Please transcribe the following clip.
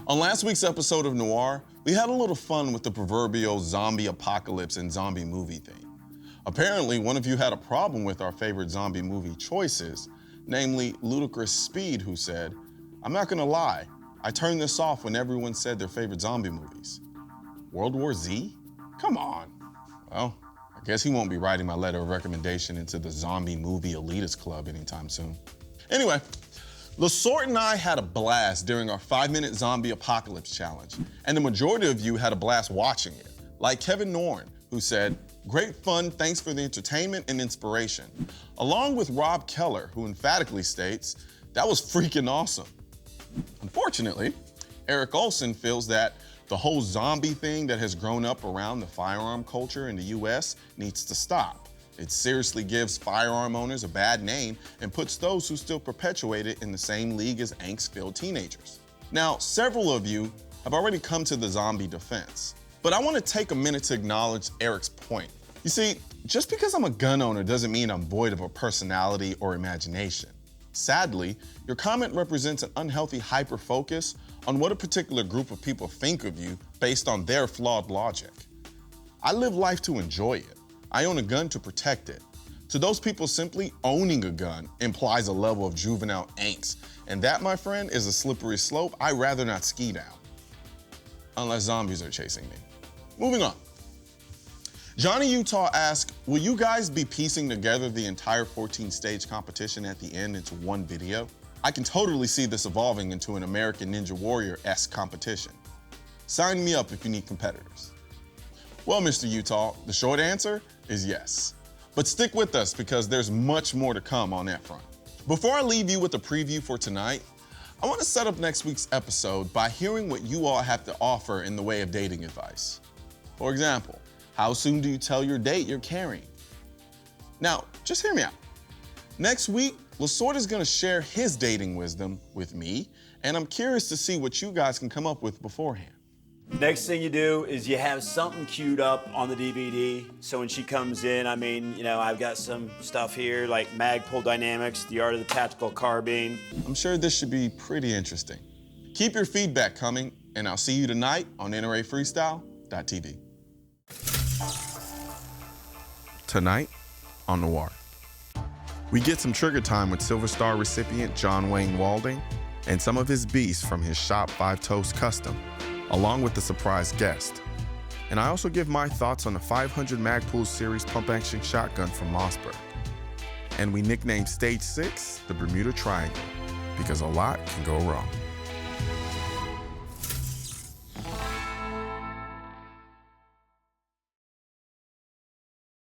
On last week's episode of Noir, we had a little fun with the proverbial zombie apocalypse and zombie movie theme. Apparently, one of you had a problem with our favorite zombie movie choices, namely Ludicrous Speed, who said, "I'm not gonna lie, I turned this off when everyone said their favorite zombie movies." World War Z? Come on. Well, I guess he won't be writing my letter of recommendation into the zombie movie elitist club anytime soon. Anyway, LaSort and I had a blast during our 5-minute zombie apocalypse challenge, and the majority of you had a blast watching it, like Kevin Norn, who said, "Great fun, thanks for the entertainment and inspiration," along with Rob Keller, who emphatically states, "That was freaking awesome." Unfortunately, Eric Olson feels that the whole zombie thing that has grown up around the firearm culture in the US needs to stop. It seriously gives firearm owners a bad name and puts those who still perpetuate it in the same league as angst-filled teenagers. Now, several of you have already come to the zombie defense, but I want to take a minute to acknowledge Eric's point. You see, just because I'm a gun owner doesn't mean I'm void of a personality or imagination. Sadly, your comment represents an unhealthy hyper-focus on what a particular group of people think of you based on their flawed logic. I live life to enjoy it. I own a gun to protect it. To those people, simply owning a gun implies a level of juvenile angst, and that, my friend, is a slippery slope I'd rather not ski down. Unless zombies are chasing me. Moving on. Johnny Utah asked, will you guys be piecing together the entire 14-stage competition at the end into one video? I can totally see this evolving into an American Ninja Warrior-esque competition. Sign me up if you need competitors. Well, Mr. Utah, the short answer is yes. But stick with us because there's much more to come on that front. Before I leave you with a preview for tonight, I want to set up next week's episode by hearing what you all have to offer in the way of dating advice. For example, how soon do you tell your date you're carrying? Now, just hear me out. Next week, LaSort is going to share his dating wisdom with me, and I'm curious to see what you guys can come up with beforehand. Next thing you do is you have something queued up on the DVD. So when she comes in, I've got some stuff here like MAGPUL Dynamics, the art of the tactical carbine. I'm sure this should be pretty interesting. Keep your feedback coming, and I'll see you tonight on NRA Freestyle.tv. Tonight on Noir, we get some trigger time with Silver Star recipient John Wayne Walding and some of his beasts from his Shop 5 Toast Custom, along with the surprise guest. And I also give my thoughts on the 500 MAGPUL series pump-action shotgun from MOSSBERG. And we nickname Stage 6 the Bermuda Triangle, because a lot can go wrong.